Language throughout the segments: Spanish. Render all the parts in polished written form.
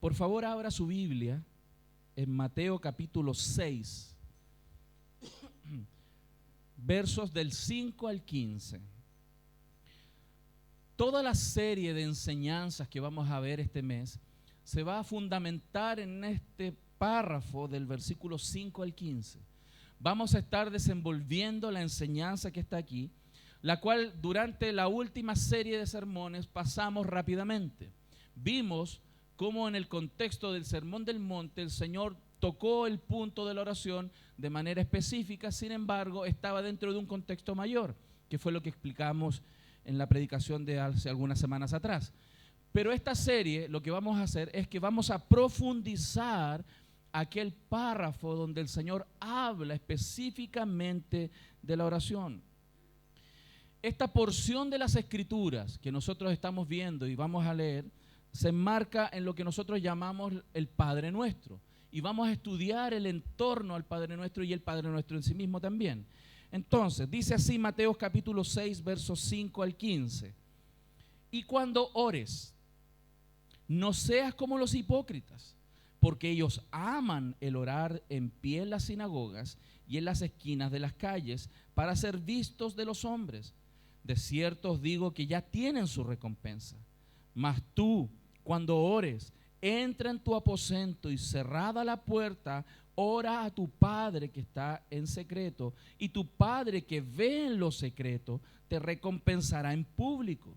Por favor, abra su Biblia en Mateo capítulo 6, versos del 5 al 15. Toda la serie de enseñanzas que vamos a ver este mes se va a fundamentar en este párrafo del versículo 5 al 15. Vamos a estar desenvolviendo la enseñanza que está aquí, la cual durante la última serie de sermones pasamos rápidamente. Vimos cómo en el contexto del Sermón del Monte el Señor tocó el punto de la oración de manera específica, sin embargo estaba dentro de un contexto mayor, que fue lo que explicamos en la predicación de hace algunas semanas atrás. Pero esta serie lo que vamos a hacer es que vamos a profundizar aquel párrafo donde el Señor habla específicamente de la oración. Esta porción de las Escrituras que nosotros estamos viendo y vamos a leer se enmarca en lo que nosotros llamamos el Padre Nuestro, y vamos a estudiar el entorno al Padre Nuestro y el Padre Nuestro en sí mismo también. Entonces, dice así Mateo capítulo 6, versos 5 al 15. Y cuando ores, no seas como los hipócritas, porque ellos aman el orar en pie en las sinagogas y en las esquinas de las calles para ser vistos de los hombres. De cierto os digo que ya tienen su recompensa. Mas tú, cuando ores, entra en tu aposento y cerrada la puerta, ora a tu Padre que está en secreto, y tu Padre que ve en lo secreto te recompensará en público.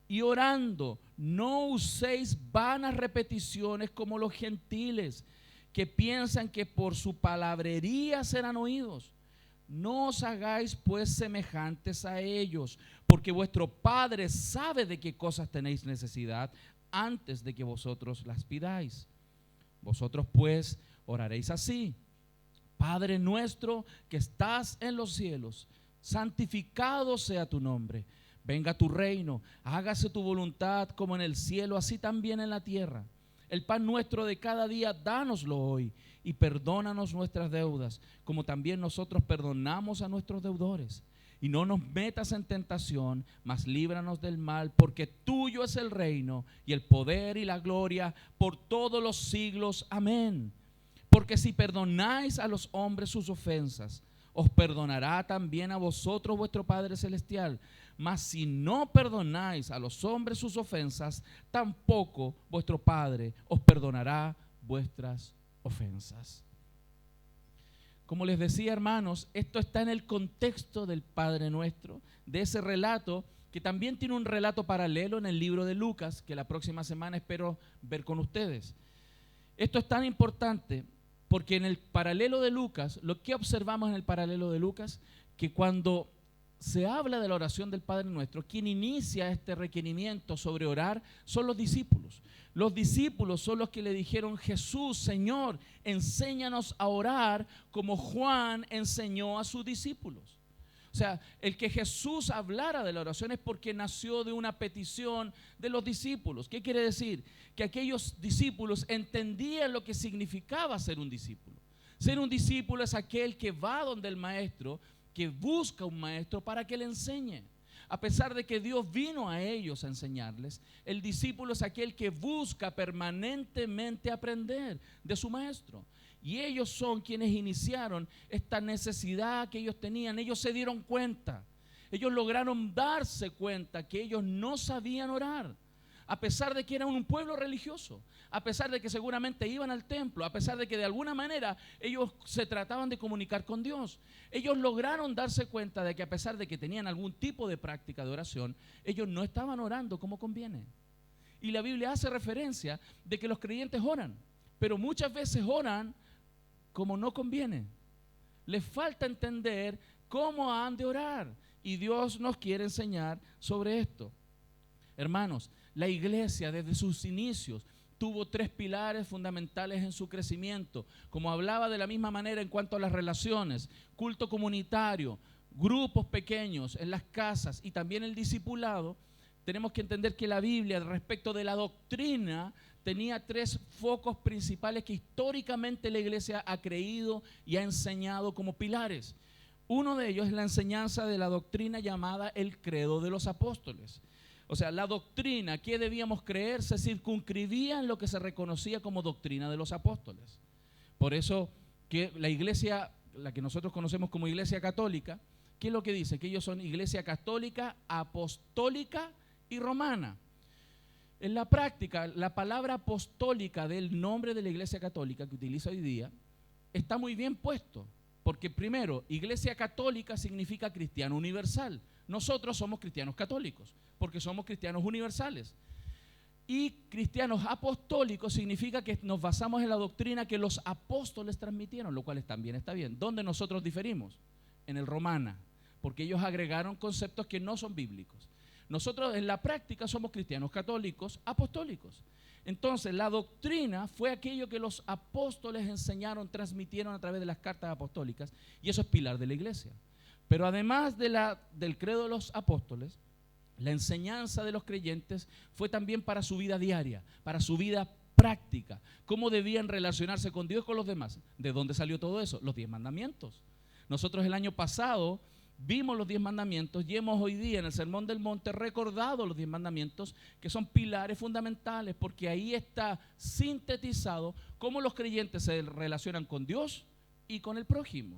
Y orando, no uséis vanas repeticiones como los gentiles, que piensan que por su palabrería serán oídos. No os hagáis pues semejantes a ellos, porque vuestro Padre sabe de qué cosas tenéis necesidad antes de que vosotros las pidáis. Vosotros pues oraréis así: Padre nuestro que estás en los cielos, santificado sea tu nombre. Venga tu reino, hágase tu voluntad como en el cielo, así también en la tierra. El pan nuestro de cada día, dánoslo hoy, y perdónanos nuestras deudas, como también nosotros perdonamos a nuestros deudores. Y no nos metas en tentación, mas líbranos del mal, porque tuyo es el reino, y el poder y la gloria, por todos los siglos. Amén. Porque si perdonáis a los hombres sus ofensas, os perdonará también a vosotros vuestro Padre Celestial. Mas si no perdonáis a los hombres sus ofensas, tampoco vuestro Padre os perdonará vuestras ofensas. Como les decía, hermanos, esto está en el contexto del Padre Nuestro, de ese relato que también tiene un relato paralelo en el libro de Lucas, que la próxima semana espero ver con ustedes. Esto es tan importante porque en el paralelo de Lucas, lo que observamos en el paralelo de Lucas, que cuando se habla de la oración del Padre Nuestro, quien inicia este requerimiento sobre orar son los discípulos. Los discípulos son los que le dijeron: Jesús, Señor, enséñanos a orar como Juan enseñó a sus discípulos. O sea, el que Jesús hablara de la oración es porque nació de una petición de los discípulos. ¿Qué quiere decir? Que aquellos discípulos entendían lo que significaba ser un discípulo. Ser un discípulo es aquel que va donde el maestro, que busca un maestro para que le enseñe. A pesar de que Dios vino a ellos a enseñarles, el discípulo es aquel que busca permanentemente aprender de su maestro. Y ellos son quienes iniciaron esta necesidad que ellos tenían. Ellos se dieron cuenta, ellos lograron darse cuenta que ellos no sabían orar. A pesar de que eran un pueblo religioso, a pesar de que seguramente iban al templo, a pesar de que de alguna manera ellos se trataban de comunicar con Dios, ellos lograron darse cuenta de que a pesar de que tenían algún tipo de práctica de oración, ellos no estaban orando como conviene. Y la Biblia hace referencia de que los creyentes oran, pero muchas veces oran como no conviene. Les falta entender cómo han de orar, y Dios nos quiere enseñar sobre esto. Hermanos, la iglesia desde sus inicios tuvo 3 pilares fundamentales en su crecimiento. Como hablaba de la misma manera en cuanto a las relaciones: culto comunitario, grupos pequeños en las casas y también el discipulado. Tenemos que entender que la Biblia, respecto de la doctrina, tenía 3 focos principales que históricamente la iglesia ha creído y ha enseñado como pilares. Uno de ellos es la enseñanza de la doctrina llamada el credo de los apóstoles. O sea, la doctrina que debíamos creer se circunscribía en lo que se reconocía como doctrina de los apóstoles. Por eso que la iglesia, la que nosotros conocemos como iglesia católica, ¿qué es lo que dice? Que ellos son iglesia católica, apostólica y romana. En la práctica, la palabra apostólica del nombre de la iglesia católica que utiliza hoy día está muy bien puesto, porque primero, iglesia católica significa cristiano universal. Nosotros somos cristianos católicos, porque somos cristianos universales. Y cristianos apostólicos significa que nos basamos en la doctrina que los apóstoles transmitieron, lo cual también está bien. ¿Dónde nosotros diferimos? En el romana, porque ellos agregaron conceptos que no son bíblicos. Nosotros en la práctica somos cristianos católicos apostólicos. Entonces la doctrina fue aquello que los apóstoles enseñaron, transmitieron a través de las cartas apostólicas, y eso es pilar de la iglesia. Pero además del credo de los apóstoles, la enseñanza de los creyentes fue también para su vida diaria, para su vida práctica. ¿Cómo debían relacionarse con Dios y con los demás? ¿De dónde salió todo eso? Los 10 mandamientos. Nosotros el año pasado vimos los 10 mandamientos y hemos hoy día en el Sermón del Monte recordado los 10 mandamientos, que son pilares fundamentales, porque ahí está sintetizado cómo los creyentes se relacionan con Dios y con el prójimo.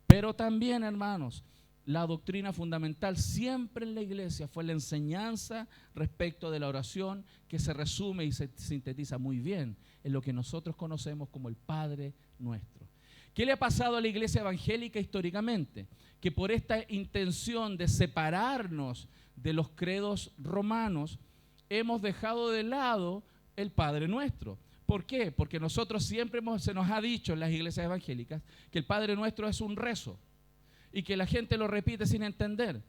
Pero también, hermanos, la doctrina fundamental siempre en la iglesia fue la enseñanza respecto de la oración, que se resume y se sintetiza muy bien en lo que nosotros conocemos como el Padre Nuestro. ¿Qué le ha pasado a la iglesia evangélica históricamente? Que por esta intención de separarnos de los credos romanos, hemos dejado de lado el Padre Nuestro. ¿Por qué? Porque nosotros siempre se nos ha dicho en las iglesias evangélicas que el Padre Nuestro es un rezo y que la gente lo repite sin entender.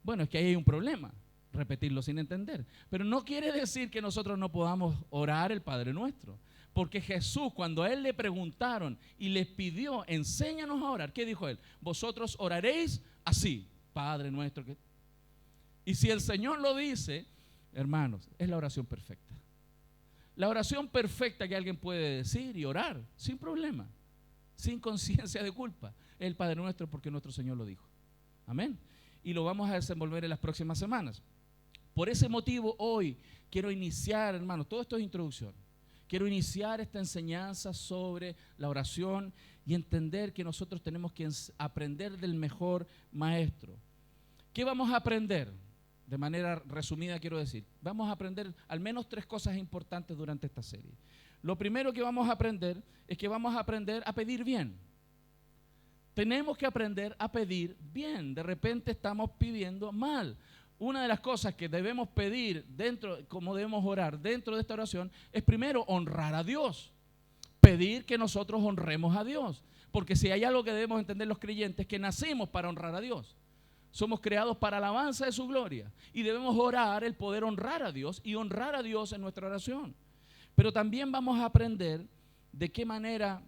Bueno, es que ahí hay un problema, repetirlo sin entender. Pero no quiere decir que nosotros no podamos orar el Padre Nuestro. Porque Jesús, cuando a él le preguntaron y les pidió, enséñanos a orar, ¿qué dijo él? Vosotros oraréis así, Padre Nuestro. Y si el Señor lo dice, hermanos, es la oración perfecta. La oración perfecta que alguien puede decir y orar sin problema, sin conciencia de culpa, es el Padre Nuestro, porque nuestro Señor lo dijo. Amén. Y lo vamos a desenvolver en las próximas semanas. Por ese motivo hoy quiero iniciar, hermanos, todo esto es introducción. Quiero iniciar esta enseñanza sobre la oración y entender que nosotros tenemos que aprender del mejor maestro. ¿Qué vamos a aprender? De manera resumida quiero decir, vamos a aprender al menos 3 cosas importantes durante esta serie. Lo primero que vamos a aprender es que vamos a aprender a pedir bien. Tenemos que aprender a pedir bien. De repente estamos pidiendo mal. Una de las cosas que debemos pedir como debemos orar dentro de esta oración, es primero honrar a Dios. Pedir que nosotros honremos a Dios. Porque si hay algo que debemos entender los creyentes, es que nacimos para honrar a Dios. Somos creados para alabanza de su gloria. Y debemos orar el poder honrar a Dios y honrar a Dios en nuestra oración. Pero también vamos a aprender de qué manera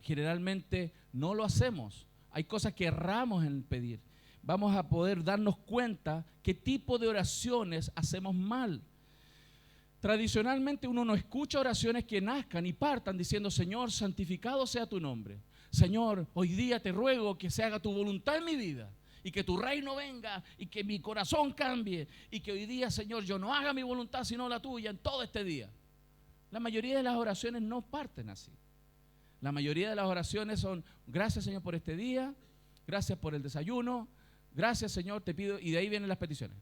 generalmente no lo hacemos. Hay cosas que erramos en pedir. Vamos a poder darnos cuenta qué tipo de oraciones hacemos mal. Tradicionalmente uno no escucha oraciones que nazcan y partan diciendo: Señor, santificado sea tu nombre. Señor, hoy día te ruego que se haga tu voluntad en mi vida y que tu reino venga y que mi corazón cambie y que hoy día, Señor, yo no haga mi voluntad sino la tuya en todo este día. La mayoría de las oraciones no parten así. La mayoría de las oraciones son: gracias, Señor, por este día, gracias por el desayuno, gracias, Señor, te pido, y de ahí vienen las peticiones.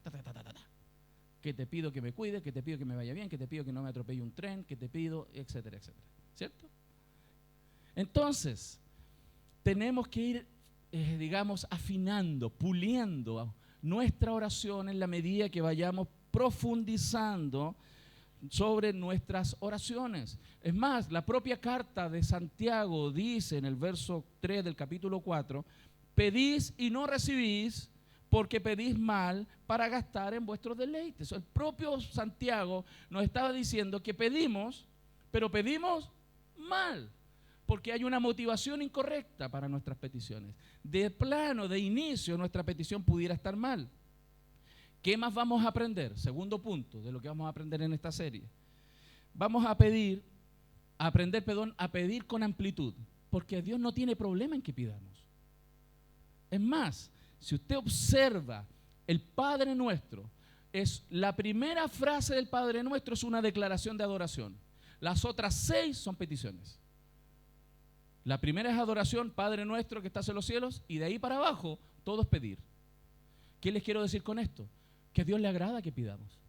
Que te pido que me cuide, que te pido que me vaya bien, que te pido que no me atropelle un tren, que te pido, etcétera, etcétera. ¿Cierto? Entonces, tenemos que ir, afinando, puliendo nuestra oración en la medida que vayamos profundizando sobre nuestras oraciones. Es más, la propia carta de Santiago dice en el verso 3 del capítulo 4: pedís y no recibís, porque pedís mal para gastar en vuestros deleites. El propio Santiago nos estaba diciendo que pedimos, pero pedimos mal, porque hay una motivación incorrecta para nuestras peticiones. De plano, de inicio, nuestra petición pudiera estar mal. ¿Qué más vamos a aprender? Segundo punto de lo que vamos a aprender en esta serie. Vamos a aprender a pedir con amplitud, porque Dios no tiene problema en que pidamos. Es más, si usted observa el Padre Nuestro, es la primera frase del Padre Nuestro es una declaración de adoración. Las otras 6 son peticiones. La primera es adoración, Padre Nuestro que estás en los cielos, y de ahí para abajo todo es pedir. ¿Qué les quiero decir con esto? Que a Dios le agrada que pidamos.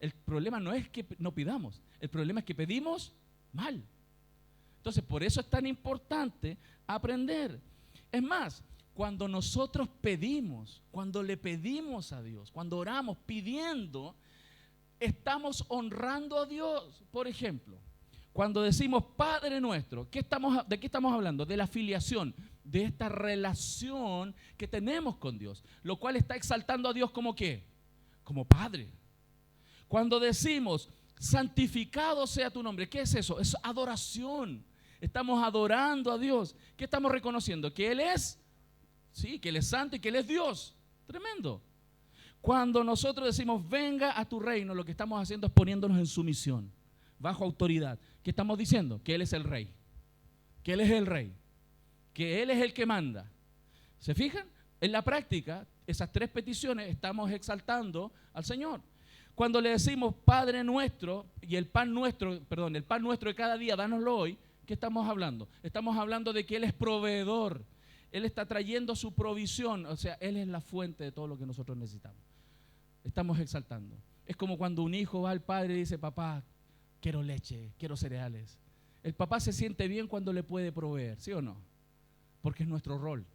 El problema no es que no pidamos, el problema es que pedimos mal. Entonces, por eso es tan importante aprender. Es más, cuando nosotros pedimos, cuando le pedimos a Dios, cuando oramos pidiendo, estamos honrando a Dios. Por ejemplo, cuando decimos Padre Nuestro, ¿de qué estamos hablando? De la filiación, de esta relación que tenemos con Dios, lo cual está exaltando a Dios como ¿qué? Como Padre. Cuando decimos santificado sea tu nombre, ¿qué es eso? Es adoración. Estamos adorando a Dios. ¿Qué estamos reconociendo? Que Él es, sí, que Él es santo y que Él es Dios. Tremendo. Cuando nosotros decimos venga a tu reino, lo que estamos haciendo es poniéndonos en sumisión, bajo autoridad. ¿Qué estamos diciendo? Que Él es el rey. Que Él es el rey. Que Él es el que manda. ¿Se fijan? En la práctica, esas 3 peticiones estamos exaltando al Señor. Cuando le decimos Padre Nuestro y el pan nuestro de cada día, dánoslo hoy, ¿qué estamos hablando? Estamos hablando de que Él es proveedor. Él está trayendo su provisión. O sea, Él es la fuente de todo lo que nosotros necesitamos. Estamos exaltando. Es como cuando un hijo va al padre y dice, papá, quiero leche, quiero cereales. El papá se siente bien cuando le puede proveer, ¿sí o no? Porque es nuestro rol.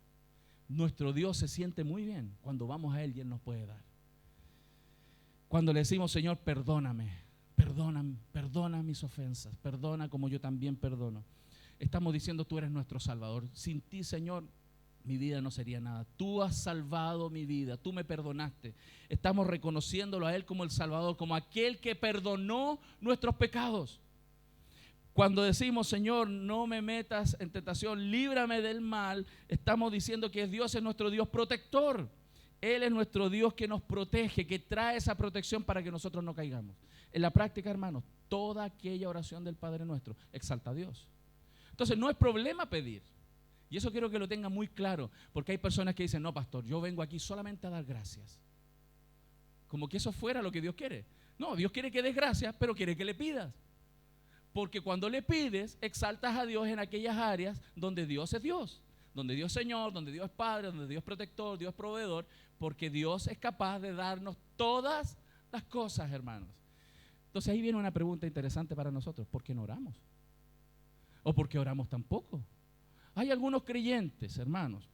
Nuestro Dios se siente muy bien cuando vamos a Él y Él nos puede dar. Cuando le decimos, Señor, perdóname, perdona mis ofensas, perdona como yo también perdono. Estamos diciendo, tú eres nuestro Salvador. Sin ti, Señor, mi vida no sería nada. Tú has salvado mi vida, tú me perdonaste. Estamos reconociéndolo a Él como el Salvador, como aquel que perdonó nuestros pecados. Cuando decimos, Señor, no me metas en tentación, líbrame del mal, estamos diciendo que Dios es nuestro Dios protector. Él es nuestro Dios que nos protege, que trae esa protección para que nosotros no caigamos. En la práctica, hermanos, toda aquella oración del Padre Nuestro exalta a Dios. Entonces, no es problema pedir. Y eso quiero que lo tengan muy claro, porque hay personas que dicen, no, pastor, yo vengo aquí solamente a dar gracias. Como que eso fuera lo que Dios quiere. No, Dios quiere que des gracias, pero quiere que le pidas. Porque cuando le pides, exaltas a Dios en aquellas áreas donde Dios es Dios. Donde Dios es Señor, donde Dios es Padre, donde Dios es protector, Dios es proveedor, porque Dios es capaz de darnos todas las cosas, hermanos. Entonces ahí viene una pregunta interesante para nosotros. ¿Por qué no oramos? ¿O por qué oramos tan poco? Hay algunos creyentes, hermanos,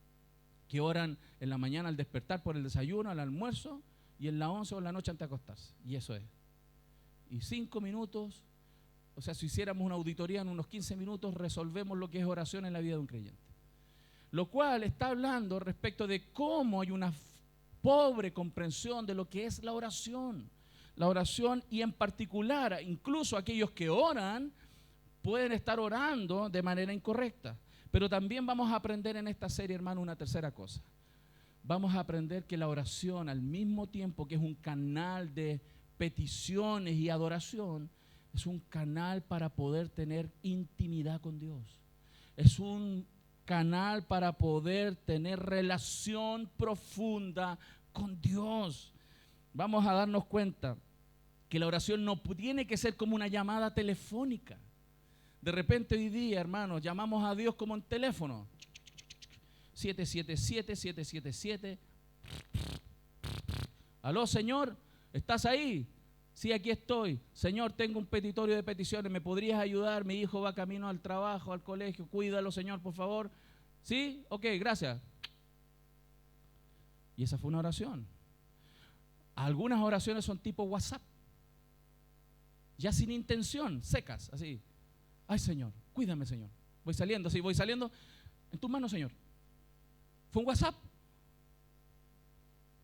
que oran en la mañana al despertar por el desayuno, al almuerzo, y en la 11 o en la noche antes de acostarse. Y eso es. Y 5 minutos, o sea, si hiciéramos una auditoría en unos 15 minutos, resolvemos lo que es oración en la vida de un creyente. Lo cual está hablando respecto de cómo hay una pobre comprensión de lo que es la oración. La oración, y en particular, incluso aquellos que oran, pueden estar orando de manera incorrecta. Pero también vamos a aprender en esta serie, hermano, una tercera cosa. Vamos a aprender que la oración, al mismo tiempo que es un canal de peticiones y adoración, es un canal para poder tener intimidad con Dios. Es un canal para poder tener relación profunda con Dios. Vamos a darnos cuenta que la oración no tiene que ser como una llamada telefónica. De repente hoy día, hermanos, llamamos a Dios como en teléfono. 777-777. Aló, Señor, ¿estás ahí? Sí, aquí estoy. Señor, tengo un petitorio de peticiones, ¿me podrías ayudar? Mi hijo va camino al trabajo, al colegio, cuídalo, Señor, por favor. ¿Sí? Ok, gracias. Y esa fue una oración. Algunas oraciones son tipo WhatsApp, ya sin intención, secas, así. Ay, Señor, cuídame, Señor. Voy saliendo, sí, voy saliendo. En tus manos, Señor. Fue un WhatsApp.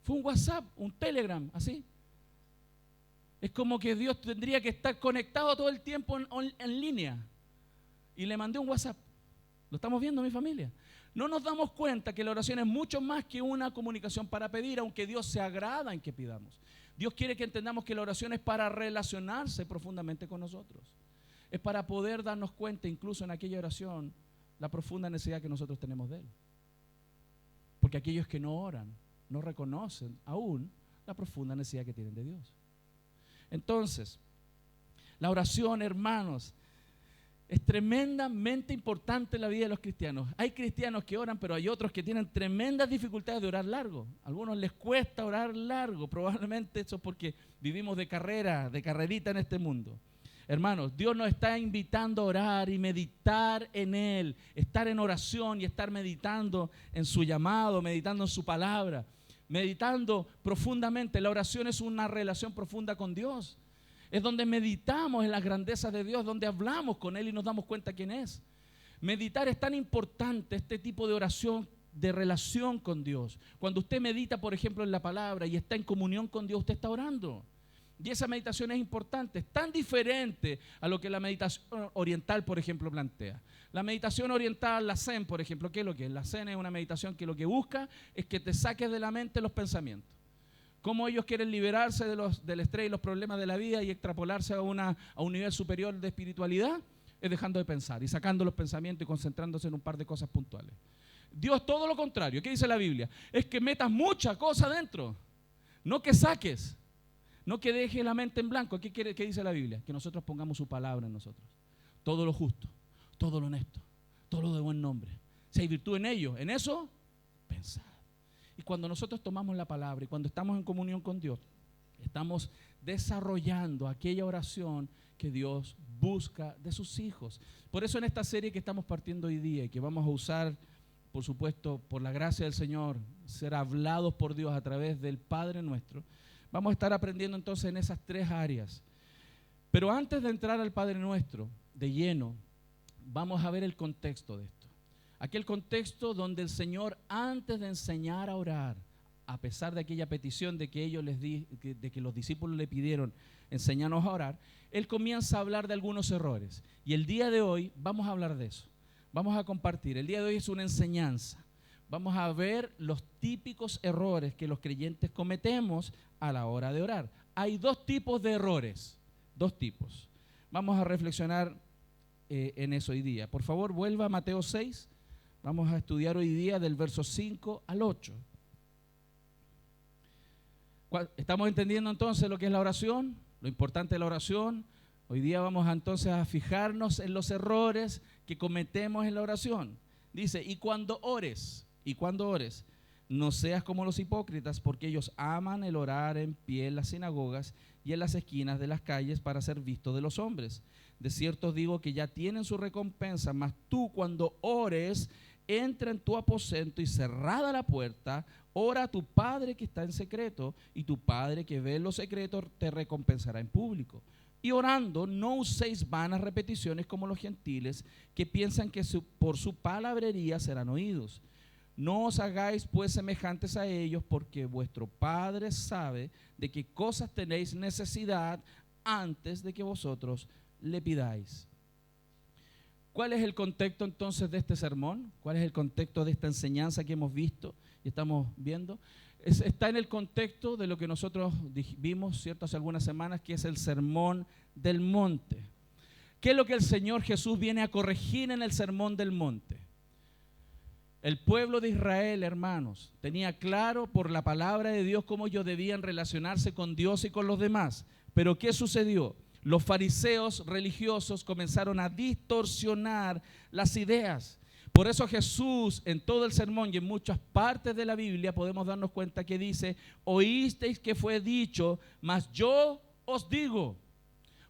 Fue un WhatsApp, un Telegram, así. Es como que Dios tendría que estar conectado todo el tiempo en línea. Y le mandé un WhatsApp. ¿Lo estamos viendo, mi familia? No nos damos cuenta que la oración es mucho más que una comunicación para pedir, aunque Dios se agrada en que pidamos. Dios quiere que entendamos que la oración es para relacionarse profundamente con nosotros. Es para poder darnos cuenta, incluso en aquella oración, la profunda necesidad que nosotros tenemos de Él. Porque aquellos que no oran, no reconocen aún la profunda necesidad que tienen de Dios. Entonces, la oración, hermanos, es tremendamente importante en la vida de los cristianos. Hay cristianos que oran, pero hay otros que tienen tremendas dificultades de orar largo. A algunos les cuesta orar largo, probablemente eso es porque vivimos de carrerita en este mundo. Hermanos, Dios nos está invitando a orar y meditar en Él, estar en oración y estar meditando en su llamado, meditando en su palabra, meditando profundamente. La oración es una relación profunda con Dios. Es donde meditamos en las grandezas de Dios, donde hablamos con Él y nos damos cuenta quién es. Meditar es tan importante, este tipo de oración, de relación con Dios. Cuando usted medita, por ejemplo, en la palabra y está en comunión con Dios, usted está orando. Y esa meditación es importante, es tan diferente a lo que la meditación oriental, por ejemplo, plantea. La meditación oriental, la Zen, por ejemplo, ¿qué es lo que es? La Zen es una meditación que lo que busca es que te saques de la mente los pensamientos. Cómo ellos quieren liberarse del estrés y los problemas de la vida y extrapolarse a un nivel superior de espiritualidad, es dejando de pensar y sacando los pensamientos y concentrándose en un par de cosas puntuales. Dios todo lo contrario. ¿Qué dice la Biblia? Es que metas mucha cosa dentro, no que saques, no que dejes la mente en blanco. ¿Qué dice la Biblia? Que nosotros pongamos su palabra en nosotros. Todo lo justo, todo lo honesto, todo lo de buen nombre. Si hay virtud en ello, en eso, pensad. Y cuando nosotros tomamos la palabra y cuando estamos en comunión con Dios, estamos desarrollando aquella oración que Dios busca de sus hijos. Por eso en esta serie que estamos partiendo hoy día y que vamos a usar, por supuesto, por la gracia del Señor, ser hablados por Dios a través del Padre nuestro, vamos a estar aprendiendo entonces en esas tres áreas. Pero antes de entrar al Padre nuestro de lleno, vamos a ver el contexto de esto. Aquel contexto donde el Señor, antes de enseñar a orar, a pesar de aquella petición de que de que los discípulos le pidieron, enséñanos a orar, Él comienza a hablar de algunos errores. Y el día de hoy vamos a hablar de eso. Vamos a compartir. El día de hoy es una enseñanza. Vamos a ver los típicos errores que los creyentes cometemos a la hora de orar. Hay dos tipos de errores. Dos tipos. Vamos a reflexionar en eso hoy día. Por favor, vuelva a Mateo 6. Vamos a estudiar hoy día del verso 5 al 8. ¿Estamos entendiendo entonces lo que es la oración? Lo importante de la oración. Hoy día vamos entonces a fijarnos en los errores que cometemos en la oración. Dice, y cuando ores, no seas como los hipócritas, porque ellos aman el orar en pie en las sinagogas y en las esquinas de las calles para ser vistos de los hombres. De cierto os digo que ya tienen su recompensa, mas tú cuando ores, entra en tu aposento y cerrada la puerta, ora a tu Padre que está en secreto, y tu Padre que ve en lo secreto te recompensará en público. Y orando, no uséis vanas repeticiones como los gentiles, que piensan que por su palabrería serán oídos. No os hagáis pues semejantes a ellos, porque vuestro Padre sabe de qué cosas tenéis necesidad antes de que vosotros le pidáis. ¿Cuál es el contexto entonces de este sermón? ¿Cuál es el contexto de esta enseñanza que hemos visto y estamos viendo? Está en el contexto de lo que nosotros vimos, ¿cierto?, hace algunas semanas, que es el Sermón del Monte. ¿Qué es lo que el Señor Jesús viene a corregir en el Sermón del Monte? El pueblo de Israel, hermanos, tenía claro por la palabra de Dios cómo ellos debían relacionarse con Dios y con los demás. Pero ¿qué sucedió? Los fariseos religiosos comenzaron a distorsionar las ideas. Por eso Jesús en todo el sermón y en muchas partes de la Biblia podemos darnos cuenta que dice, oísteis que fue dicho, mas yo os digo.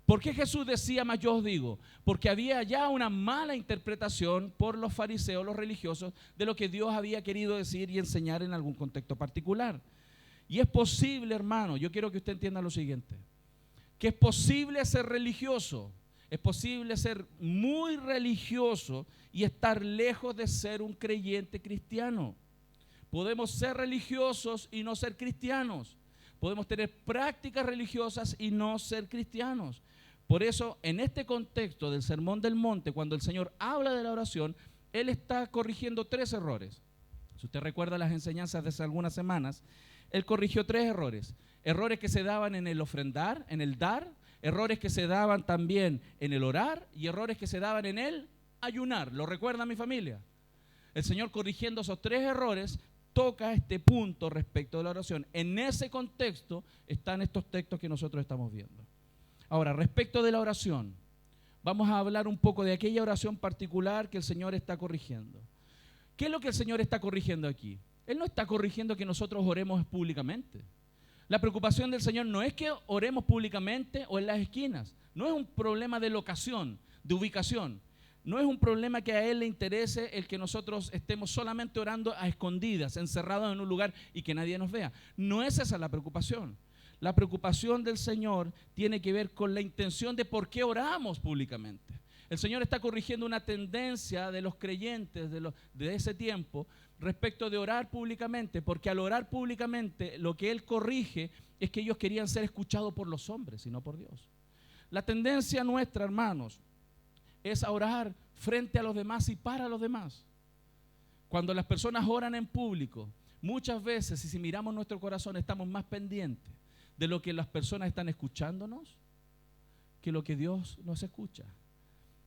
¿Por qué Jesús decía, mas yo os digo? Porque había ya una mala interpretación por los fariseos, los religiosos, de lo que Dios había querido decir y enseñar en algún contexto particular. Y es posible, hermano, yo quiero que usted entienda lo siguiente, que es posible ser religioso, es posible ser muy religioso y estar lejos de ser un creyente cristiano. Podemos ser religiosos y no ser cristianos. Podemos tener prácticas religiosas y no ser cristianos. Por eso, en este contexto del Sermón del Monte, cuando el Señor habla de la oración, Él está corrigiendo tres errores. Si usted recuerda las enseñanzas de hace algunas semanas, Él corrigió tres errores. Errores que se daban en el ofrendar, en el dar, errores que se daban también en el orar y errores que se daban en el ayunar. ¿Lo recuerda mi familia? El Señor corrigiendo esos tres errores toca este punto respecto de la oración. En ese contexto están estos textos que nosotros estamos viendo. Ahora, respecto de la oración, vamos a hablar un poco de aquella oración particular que el Señor está corrigiendo. ¿Qué es lo que el Señor está corrigiendo aquí? Él no está corrigiendo que nosotros oremos públicamente. La preocupación del Señor no es que oremos públicamente o en las esquinas. No es un problema de locación, de ubicación. No es un problema que a Él le interese el que nosotros estemos solamente orando a escondidas, encerrados en un lugar y que nadie nos vea. No es esa la preocupación. La preocupación del Señor tiene que ver con la intención de por qué oramos públicamente. El Señor está corrigiendo una tendencia de los creyentes de ese tiempo respecto de orar públicamente, porque al orar públicamente lo que Él corrige es que ellos querían ser escuchados por los hombres y no por Dios. La tendencia nuestra, hermanos, es a orar frente a los demás y para los demás. Cuando las personas oran en público, muchas veces, y si miramos nuestro corazón, estamos más pendientes de lo que las personas están escuchándonos que lo que Dios nos escucha.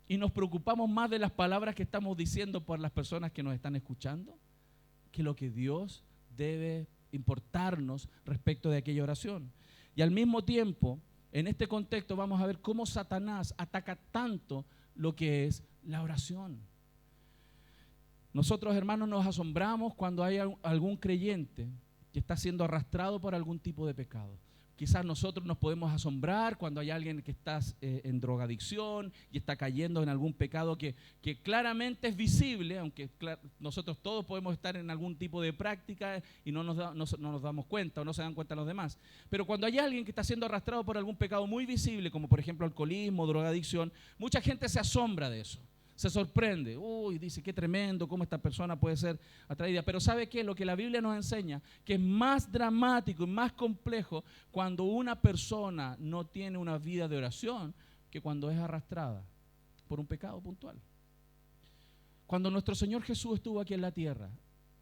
Y nos preocupamos más de las palabras que estamos diciendo por las personas que nos están escuchando que lo que Dios debe importarnos respecto de aquella oración. Y al mismo tiempo, en este contexto vamos a ver cómo Satanás ataca tanto lo que es la oración. Nosotros, hermanos, nos asombramos cuando hay algún creyente que está siendo arrastrado por algún tipo de pecado. Quizás nosotros nos podemos asombrar cuando hay alguien que está en drogadicción y está cayendo en algún pecado que claramente es visible, aunque nosotros todos podemos estar en algún tipo de práctica y no nos damos cuenta o no se dan cuenta los demás. Pero cuando hay alguien que está siendo arrastrado por algún pecado muy visible, como por ejemplo alcoholismo, drogadicción, mucha gente se asombra de eso. Se sorprende, dice, qué tremendo, cómo esta persona puede ser atraída. Pero ¿sabe qué? Lo que la Biblia nos enseña, que es más dramático y más complejo cuando una persona no tiene una vida de oración que cuando es arrastrada por un pecado puntual. Cuando nuestro Señor Jesús estuvo aquí en la tierra,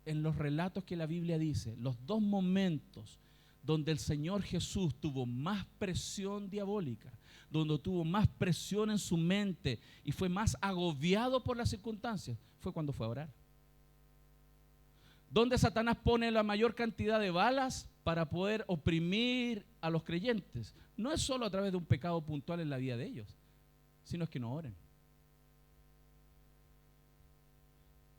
en los relatos que la Biblia dice, los dos momentos donde el Señor Jesús tuvo más presión diabólica, donde tuvo más presión en su mente y fue más agobiado por las circunstancias, fue cuando fue a orar. Donde Satanás pone la mayor cantidad de balas para poder oprimir a los creyentes, no es solo a través de un pecado puntual en la vida de ellos, sino es que no oren.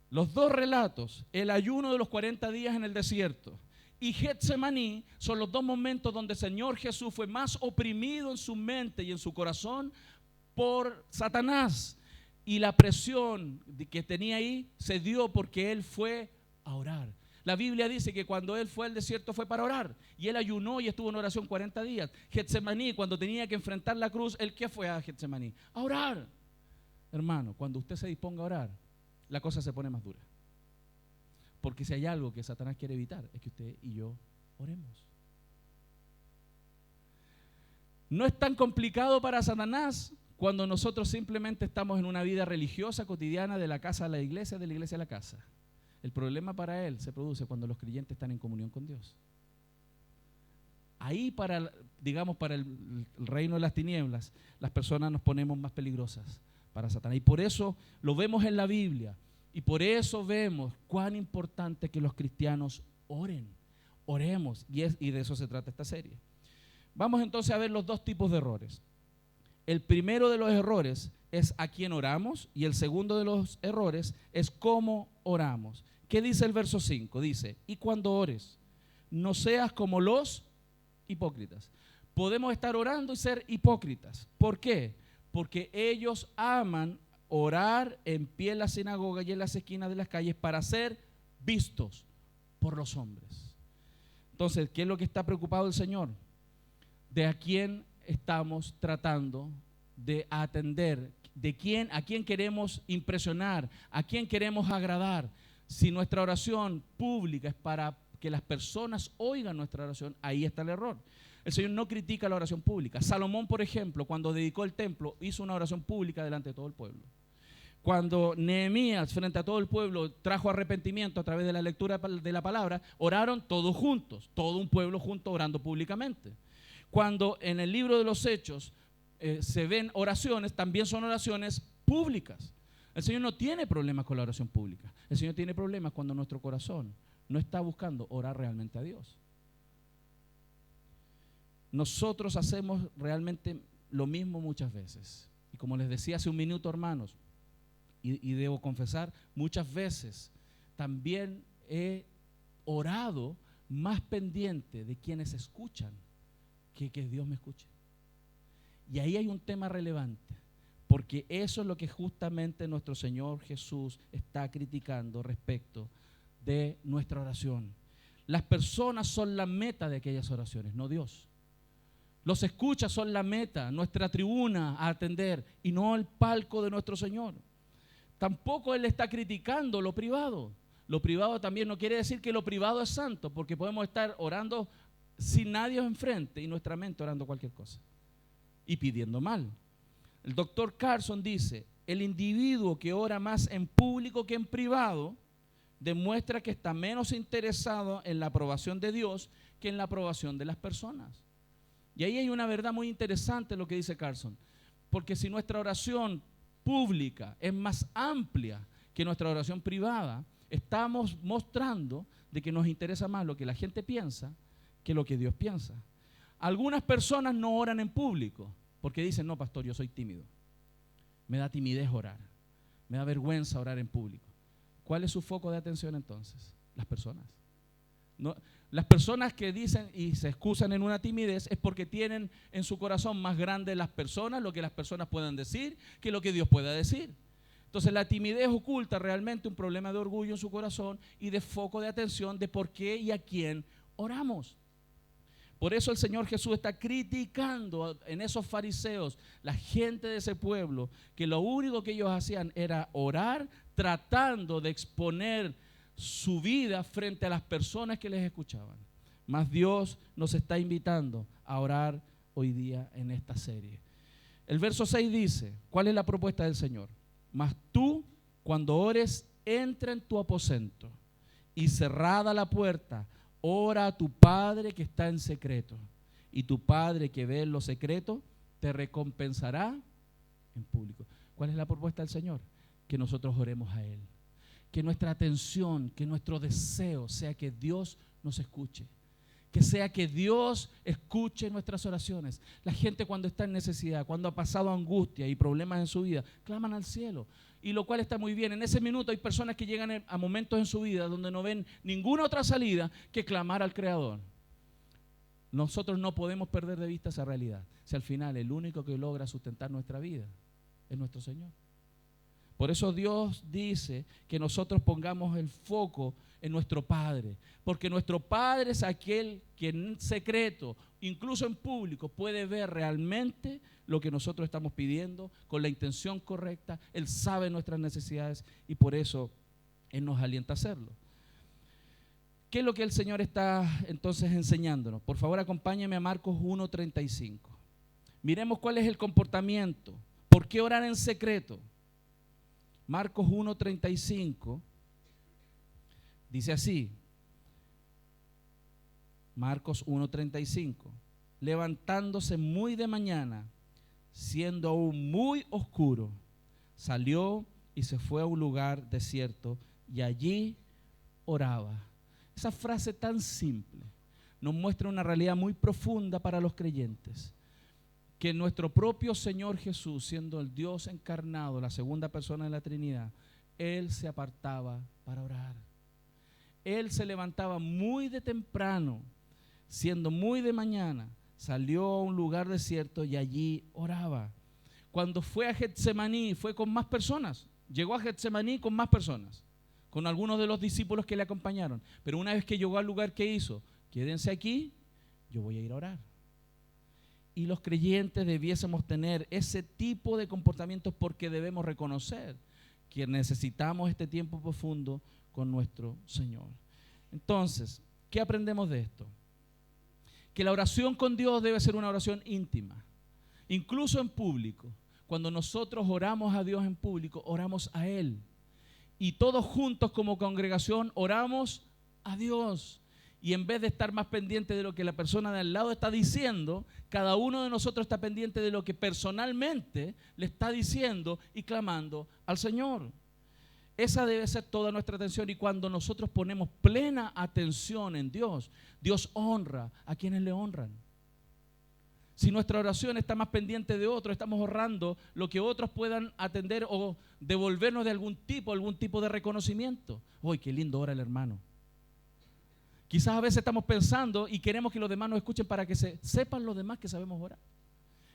Los dos relatos, el ayuno de los 40 días en el desierto y Getsemaní, son los dos momentos donde el Señor Jesús fue más oprimido en su mente y en su corazón por Satanás. Y la presión que tenía ahí se dio porque Él fue a orar. La Biblia dice que cuando Él fue al desierto fue para orar. Y Él ayunó y estuvo en oración 40 días. Getsemaní, cuando tenía que enfrentar la cruz, ¿Él qué fue a Getsemaní? A orar. Hermano, cuando usted se disponga a orar, la cosa se pone más dura. Porque si hay algo que Satanás quiere evitar, es que usted y yo oremos. No es tan complicado para Satanás cuando nosotros simplemente estamos en una vida religiosa cotidiana de la casa a la iglesia, de la iglesia a la casa. El problema para él se produce cuando los creyentes están en comunión con Dios. Ahí para el reino de las tinieblas, las personas nos ponemos más peligrosas para Satanás. Y por eso lo vemos en la Biblia. Y por eso vemos cuán importante es que los cristianos oren. Oremos. Y de eso se trata esta serie. Vamos entonces a ver los dos tipos de errores. El primero de los errores es a quién oramos y el segundo de los errores es cómo oramos. ¿Qué dice el verso 5? Dice, y cuando ores, no seas como los hipócritas. Podemos estar orando y ser hipócritas. ¿Por qué? Porque ellos aman orar en pie en la sinagoga y en las esquinas de las calles para ser vistos por los hombres. Entonces, ¿qué es lo que está preocupado el Señor? De a quién estamos tratando de atender, a quién queremos impresionar, a quién queremos agradar. Si nuestra oración pública es para que las personas oigan nuestra oración, ahí está el error. El Señor no critica la oración pública. Salomón, por ejemplo, cuando dedicó el templo, hizo una oración pública delante de todo el pueblo. Cuando Nehemías, frente a todo el pueblo, trajo arrepentimiento a través de la lectura de la palabra, oraron todos juntos, todo un pueblo junto orando públicamente. Cuando en el libro de los Hechos se ven oraciones, también son oraciones públicas. El Señor no tiene problemas con la oración pública. El Señor tiene problemas cuando nuestro corazón no está buscando orar realmente a Dios. Nosotros hacemos realmente lo mismo muchas veces. Y como les decía hace un minuto, hermanos, y debo confesar, muchas veces también he orado más pendiente de quienes escuchan que Dios me escuche. Y ahí hay un tema relevante, porque eso es lo que justamente nuestro Señor Jesús está criticando respecto de nuestra oración. Las personas son la meta de aquellas oraciones, no Dios. Los escuchas son la meta, nuestra tribuna a atender, y no el palco de nuestro Señor. Tampoco Él está criticando lo privado. Lo privado también no quiere decir que lo privado es santo, porque podemos estar orando sin nadie enfrente y nuestra mente orando cualquier cosa y pidiendo mal. El doctor Carson dice: el individuo que ora más en público que en privado demuestra que está menos interesado en la aprobación de Dios que en la aprobación de las personas. Y ahí hay una verdad muy interesante lo que dice Carson, porque si nuestra oración pública es más amplia que nuestra oración privada, estamos mostrando de que nos interesa más lo que la gente piensa que lo que Dios piensa. Algunas personas no oran en público porque dicen: no, pastor, yo soy tímido, me da timidez orar, me da vergüenza orar en público. ¿Cuál es su foco de atención entonces? Las personas. No, las personas que dicen y se excusan en una timidez es porque tienen en su corazón más grande las personas, lo que las personas puedan decir, que lo que Dios pueda decir. Entonces la timidez oculta realmente un problema de orgullo en su corazón y de foco de atención de por qué y a quién oramos. Por eso el Señor Jesús está criticando en esos fariseos, la gente de ese pueblo, que lo único que ellos hacían era orar tratando de exponer su vida frente a las personas que les escuchaban. Mas Dios nos está invitando a orar hoy día en esta serie. El verso 6 dice: ¿cuál es la propuesta del Señor? Mas tú, cuando ores, entra en tu aposento y cerrada la puerta, ora a tu Padre que está en secreto, y tu Padre que ve en lo secreto te recompensará en público. ¿Cuál es la propuesta del Señor? Que nosotros oremos a Él. Que nuestra atención, que nuestro deseo sea que Dios nos escuche. Que sea que Dios escuche nuestras oraciones. La gente cuando está en necesidad, cuando ha pasado angustia y problemas en su vida, claman al cielo. Y lo cual está muy bien. En ese minuto hay personas que llegan a momentos en su vida donde no ven ninguna otra salida que clamar al Creador. Nosotros no podemos perder de vista esa realidad. Si al final el único que logra sustentar nuestra vida es nuestro Señor. Por eso Dios dice que nosotros pongamos el foco en nuestro Padre, porque nuestro Padre es aquel que en secreto, incluso en público, puede ver realmente lo que nosotros estamos pidiendo con la intención correcta. Él sabe nuestras necesidades y por eso Él nos alienta a hacerlo. ¿Qué es lo que el Señor está entonces enseñándonos? Por favor, acompáñeme a Marcos 1:35. Miremos cuál es el comportamiento. ¿Por qué orar en secreto? Marcos 1:35 dice así. Marcos 1:35. Levantándose muy de mañana, siendo aún muy oscuro, salió y se fue a un lugar desierto y allí oraba. Esa frase tan simple nos muestra una realidad muy profunda para los creyentes. Que nuestro propio Señor Jesús, siendo el Dios encarnado, la segunda persona de la Trinidad, Él se apartaba para orar. Él se levantaba muy de temprano, siendo muy de mañana, salió a un lugar desierto y allí oraba. Cuando fue a Getsemaní, fue con más personas. Llegó a Getsemaní con más personas, con algunos de los discípulos que le acompañaron. Pero una vez que llegó al lugar, ¿qué hizo? Quédense aquí, yo voy a ir a orar. Y los creyentes debiésemos tener ese tipo de comportamientos porque debemos reconocer que necesitamos este tiempo profundo con nuestro Señor. Entonces, ¿qué aprendemos de esto? Que la oración con Dios debe ser una oración íntima, incluso en público. Cuando nosotros oramos a Dios en público, oramos a Él. Y todos juntos como congregación oramos a Dios. Y en vez de estar más pendiente de lo que la persona de al lado está diciendo, cada uno de nosotros está pendiente de lo que personalmente le está diciendo y clamando al Señor. Esa debe ser toda nuestra atención, y cuando nosotros ponemos plena atención en Dios, Dios honra a quienes le honran. Si nuestra oración está más pendiente de otros, estamos ahorrando lo que otros puedan atender o devolvernos de algún tipo de reconocimiento. ¡Uy, qué lindo ora el hermano! Quizás a veces estamos pensando y queremos que los demás nos escuchen para que sepan los demás que sabemos orar,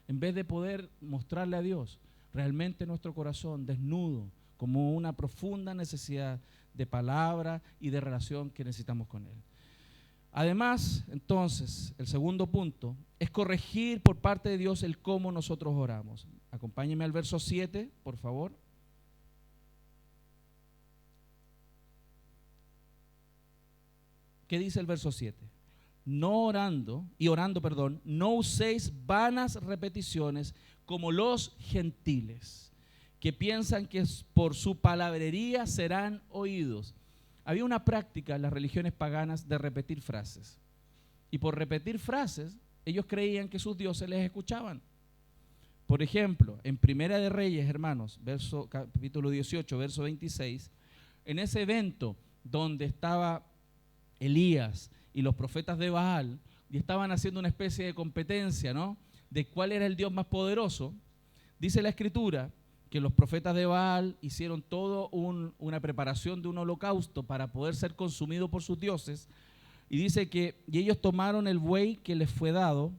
en vez de poder mostrarle a Dios realmente nuestro corazón desnudo, como una profunda necesidad de palabra y de relación que necesitamos con Él. Además, entonces, el segundo punto es corregir por parte de Dios el cómo nosotros oramos. Acompáñenme al verso 7, por favor. ¿Qué dice el verso 7? No uséis vanas repeticiones como los gentiles, que piensan que por su palabrería serán oídos. Había una práctica en las religiones paganas de repetir frases. Y por repetir frases, ellos creían que sus dioses les escuchaban. Por ejemplo, en Primera de Reyes, hermanos, capítulo 18, verso 26, en ese evento donde estaba Elías y los profetas de Baal, y estaban haciendo una especie de competencia, ¿no?, de cuál era el Dios más poderoso, dice la Escritura que los profetas de Baal hicieron una preparación de un holocausto para poder ser consumido por sus dioses, y dice que ellos tomaron el buey que les fue dado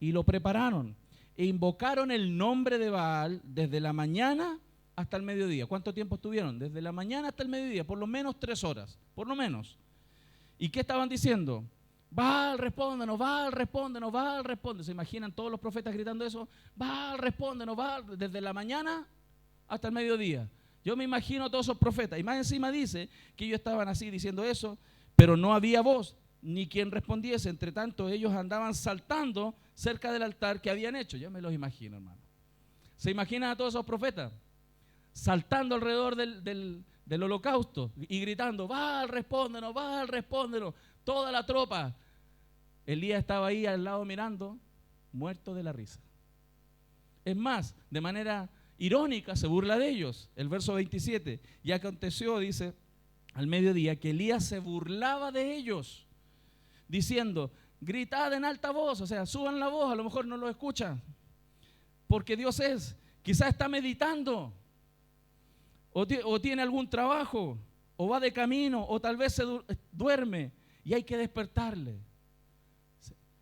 y lo prepararon e invocaron el nombre de Baal desde la mañana hasta el mediodía. ¿Cuánto tiempo estuvieron? Desde la mañana hasta el mediodía, por lo menos 3 horas, por lo menos. ¿Y qué estaban diciendo? Baal, respóndenos, Baal, respóndenos, Baal, respóndenos. ¿Se imaginan todos los profetas gritando eso? Baal, respóndenos, Baal, desde la mañana hasta el mediodía. Yo me imagino a todos esos profetas, y más encima dice que ellos estaban así diciendo eso, pero no había voz, ni quien respondiese. Entre tanto, ellos andaban saltando cerca del altar que habían hecho. Yo me los imagino, hermano. ¿Se imaginan a todos esos profetas saltando alrededor del holocausto y gritando, Baal, respóndenos, Baal, respóndenos? Toda la tropa. Elías estaba ahí al lado mirando, muerto de la risa. Es más, de manera irónica se burla de ellos. El verso 27, y aconteció, dice, al mediodía, que Elías se burlaba de ellos, diciendo, gritad en alta voz, o sea, suban la voz, a lo mejor no lo escuchan, porque Dios quizás está meditando, o tiene algún trabajo, o va de camino, o tal vez se duerme, y hay que despertarle.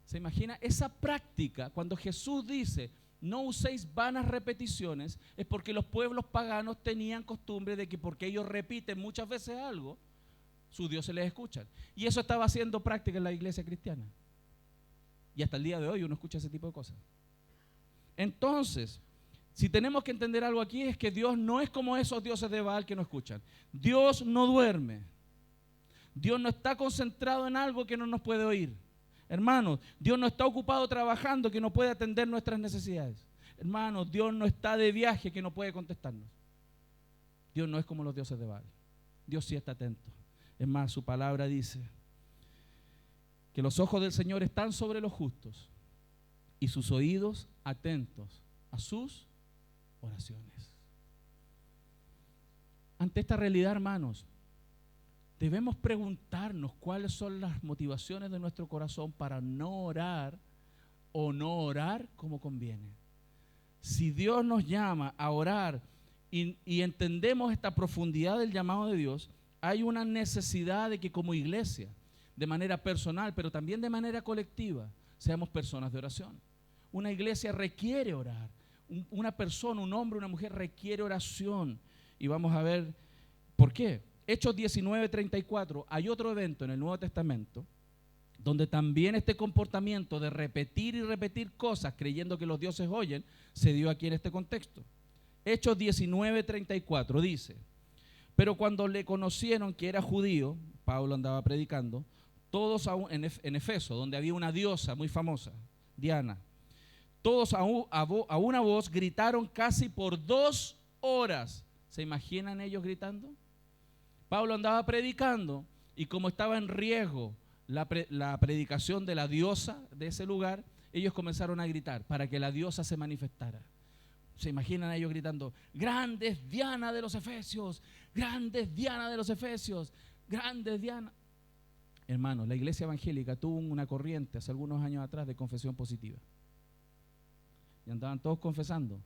¿Se imagina? Esa práctica, cuando Jesús dice, no uséis vanas repeticiones, es porque los pueblos paganos tenían costumbre de que porque ellos repiten muchas veces algo, sus dioses les escuchan. Y eso estaba haciendo práctica en la iglesia cristiana. Y hasta el día de hoy uno escucha ese tipo de cosas. Entonces, si tenemos que entender algo aquí, es que Dios no es como esos dioses de Baal que no escuchan. Dios no duerme. Dios no está concentrado en algo que no nos puede oír. Hermanos, Dios no está ocupado trabajando que no puede atender nuestras necesidades. Hermanos, Dios no está de viaje que no puede contestarnos. Dios no es como los dioses de Baal. Dios sí está atento. Es más, su palabra dice que los ojos del Señor están sobre los justos y sus oídos atentos a sus oraciones. Ante esta realidad, hermanos, debemos preguntarnos cuáles son las motivaciones de nuestro corazón para no orar o no orar como conviene. Si Dios nos llama a orar y entendemos esta profundidad del llamado de Dios, hay una necesidad de que como iglesia, de manera personal, pero también de manera colectiva, seamos personas de oración. Una iglesia requiere orar. Una persona, un hombre, una mujer requiere oración. Y vamos a ver por qué. Hechos 19:34, hay otro evento en el Nuevo Testamento donde también este comportamiento de repetir y repetir cosas creyendo que los dioses oyen, se dio aquí en este contexto. Hechos 19:34 dice, pero cuando le conocieron que era judío, Pablo andaba predicando, todos en Efeso, donde había una diosa muy famosa, Diana, todos a una voz gritaron casi por 2 horas. ¿Se imaginan ellos gritando? Pablo andaba predicando y como estaba en riesgo la predicación de la diosa de ese lugar, ellos comenzaron a gritar para que la diosa se manifestara. se imaginan a ellos gritando, grande es Diana de los Efesios, grande es Diana de los Efesios, grande es Diana. Hermanos, la iglesia evangélica tuvo una corriente hace algunos años atrás de confesión positiva. Y andaban todos confesando.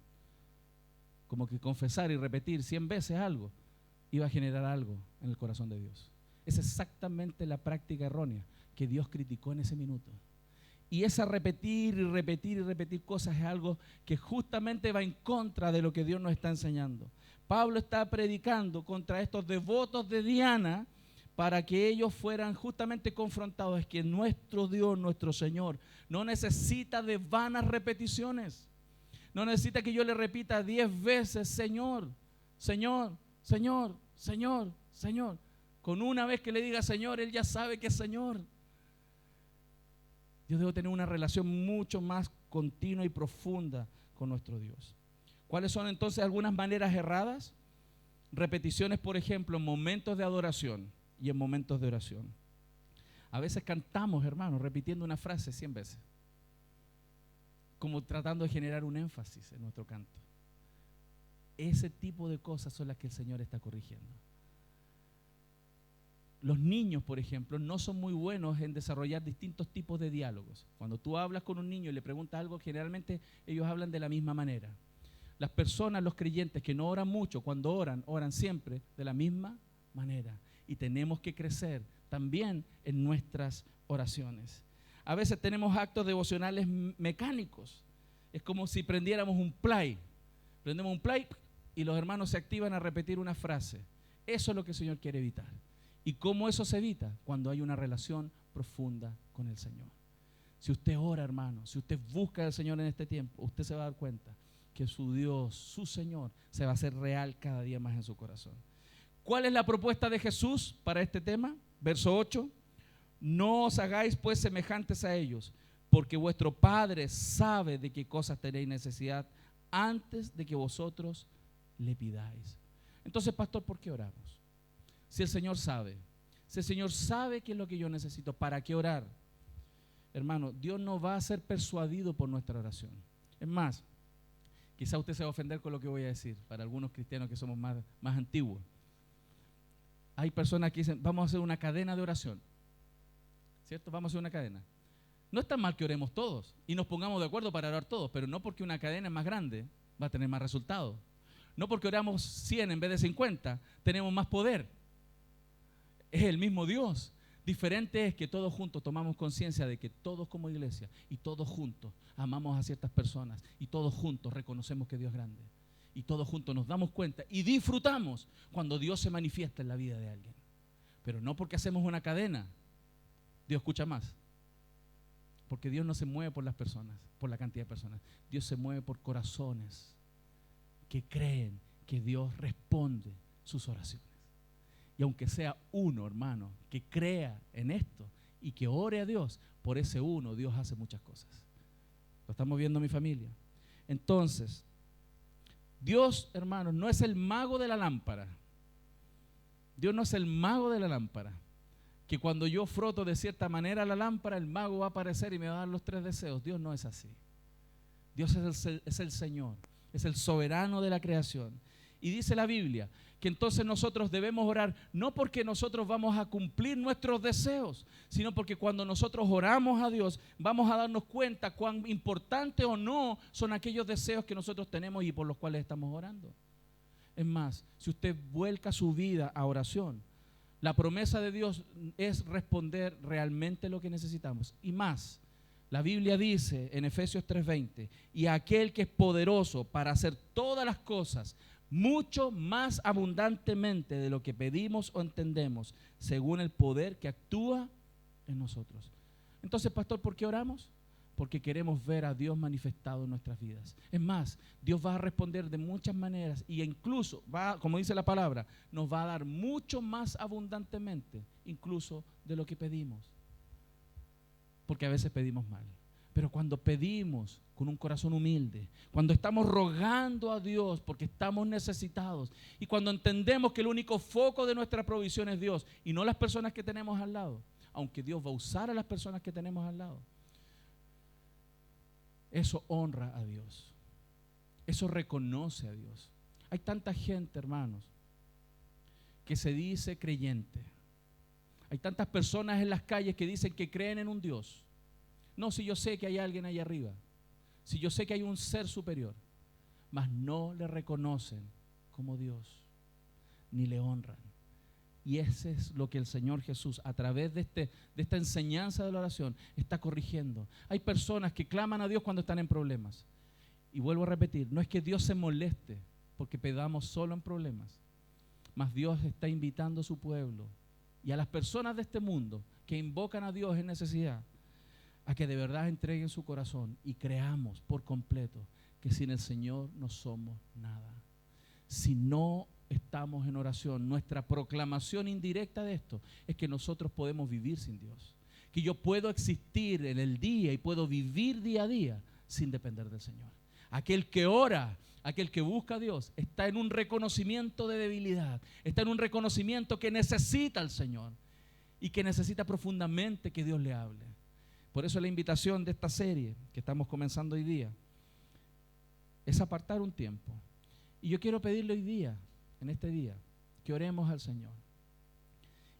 Como que confesar y repetir 100 veces algo iba a generar algo en el corazón de Dios. Es exactamente la práctica errónea que Dios criticó en ese minuto. Y esa repetir y repetir y repetir cosas es algo que justamente va en contra de lo que Dios nos está enseñando. Pablo está predicando contra estos devotos de Diana para que ellos fueran justamente confrontados. Es que nuestro Dios, nuestro Señor, no necesita de vanas repeticiones. No necesita que yo le repita 10 veces, Señor, Señor, Señor, Señor, Señor. Con una vez que le diga Señor, Él ya sabe que es Señor. Yo debo tener una relación mucho más continua y profunda con nuestro Dios. ¿Cuáles son entonces algunas maneras erradas? Repeticiones, por ejemplo, en momentos de adoración y en momentos de oración. A veces cantamos, hermanos, repitiendo una frase 100 veces, como tratando de generar un énfasis en nuestro canto. Ese tipo de cosas son las que el Señor está corrigiendo. Los niños, por ejemplo, no son muy buenos en desarrollar distintos tipos de diálogos. Cuando tú hablas con un niño y le preguntas algo, generalmente ellos hablan de la misma manera. Las personas, los creyentes que no oran mucho, cuando oran, oran siempre de la misma manera. Y tenemos que crecer también en nuestras oraciones. A veces tenemos actos devocionales mecánicos. Es como si prendiéramos un play. Prendemos un play y los hermanos se activan a repetir una frase. Eso es lo que el Señor quiere evitar. ¿Y cómo eso se evita? Cuando hay una relación profunda con el Señor. Si usted ora, hermano, si usted busca al Señor en este tiempo, usted se va a dar cuenta que su Dios, su Señor, se va a hacer real cada día más en su corazón. ¿Cuál es la propuesta de Jesús para este tema? Verso 8. No os hagáis pues semejantes a ellos, porque vuestro Padre sabe de qué cosas tenéis necesidad antes de que vosotros le pidáis. Entonces, pastor, ¿por qué oramos? Si el Señor sabe qué es lo que yo necesito, ¿para qué orar? Hermano, Dios no va a ser persuadido por nuestra oración. Es más, quizá usted se va a ofender con lo que voy a decir, para algunos cristianos que somos más antiguos. Hay personas que dicen, vamos a hacer una cadena de oración. ¿Cierto? Vamos a hacer una cadena. No está mal que oremos todos y nos pongamos de acuerdo para orar todos, pero no porque una cadena es más grande va a tener más resultados. No porque oramos 100 en vez de 50, tenemos más poder. Es el mismo Dios. Diferente es que todos juntos tomamos conciencia de que todos como iglesia y todos juntos amamos a ciertas personas y todos juntos reconocemos que Dios es grande y todos juntos nos damos cuenta y disfrutamos cuando Dios se manifiesta en la vida de alguien. Pero no porque hacemos una cadena, Dios escucha más. Porque Dios no se mueve por las personas, por la cantidad de personas. Dios se mueve por corazones que creen que Dios responde sus oraciones. Y aunque sea uno, hermano, que crea en esto y que ore a Dios, por ese uno Dios hace muchas cosas. Lo estamos viendo mi familia. Entonces, Dios, hermanos, no es el mago de la lámpara. Dios no es el mago de la lámpara. Que cuando yo froto de cierta manera la lámpara, el mago va a aparecer y me va a dar los 3 deseos. Dios no es así. Dios es el Señor, es el soberano de la creación. Y dice la Biblia que entonces nosotros debemos orar no porque nosotros vamos a cumplir nuestros deseos, sino porque cuando nosotros oramos a Dios vamos a darnos cuenta cuán importante o no son aquellos deseos que nosotros tenemos y por los cuales estamos orando. Es más, si usted vuelca su vida a oración, la promesa de Dios es responder realmente lo que necesitamos. Y más, la Biblia dice en Efesios 3:20, y aquel que es poderoso para hacer todas las cosas mucho más abundantemente de lo que pedimos o entendemos, según el poder que actúa en nosotros. Entonces, pastor, ¿por qué oramos? Porque queremos ver a Dios manifestado en nuestras vidas. Es más, Dios va a responder de muchas maneras e incluso, como dice la palabra, nos va a dar mucho más abundantemente, incluso de lo que pedimos. Porque a veces pedimos mal. Pero cuando pedimos con un corazón humilde, cuando estamos rogando a Dios porque estamos necesitados y cuando entendemos que el único foco de nuestra provisión es Dios y no las personas que tenemos al lado, aunque Dios va a usar a las personas que tenemos al lado, eso honra a Dios. Eso reconoce a Dios. Hay tanta gente, hermanos, que se dice creyente. Hay tantas personas en las calles que dicen que creen en un Dios. No, si yo sé que hay alguien allá arriba, si yo sé que hay un ser superior, mas no le reconocen como Dios, ni le honran. Y ese es lo que el Señor Jesús, a través de esta enseñanza de la oración, está corrigiendo. Hay personas que claman a Dios cuando están en problemas. Y vuelvo a repetir, no es que Dios se moleste porque pedamos solo en problemas, mas Dios está invitando a su pueblo y a las personas de este mundo que invocan a Dios en necesidad, a que de verdad entreguen su corazón y creamos por completo que sin el Señor no somos nada. Si no estamos en oración, nuestra proclamación indirecta de esto es que nosotros podemos vivir sin Dios, que yo puedo existir en el día y puedo vivir día a día sin depender del Señor. Aquel que ora, aquel que busca a Dios, está en un reconocimiento de debilidad, está en un reconocimiento que necesita al Señor y que necesita profundamente que Dios le hable. Por eso la invitación de esta serie que estamos comenzando hoy día es apartar un tiempo. Y yo quiero pedirle hoy día, en este día, que oremos al Señor.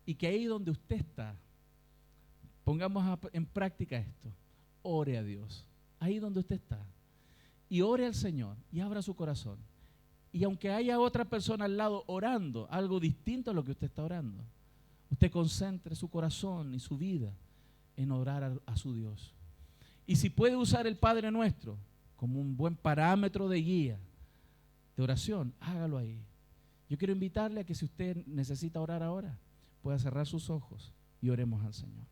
Y que ahí donde usted está, pongamos en práctica esto. Ore a Dios. Ahí donde usted está. Y ore al Señor y abra su corazón. Y aunque haya otra persona al lado orando, algo distinto a lo que usted está orando, usted concentre su corazón y su vida en orar a su Dios. Y si puede usar el Padre Nuestro como un buen parámetro de guía, de oración, hágalo ahí. Yo quiero invitarle a que si usted necesita orar ahora, pueda cerrar sus ojos y oremos al Señor.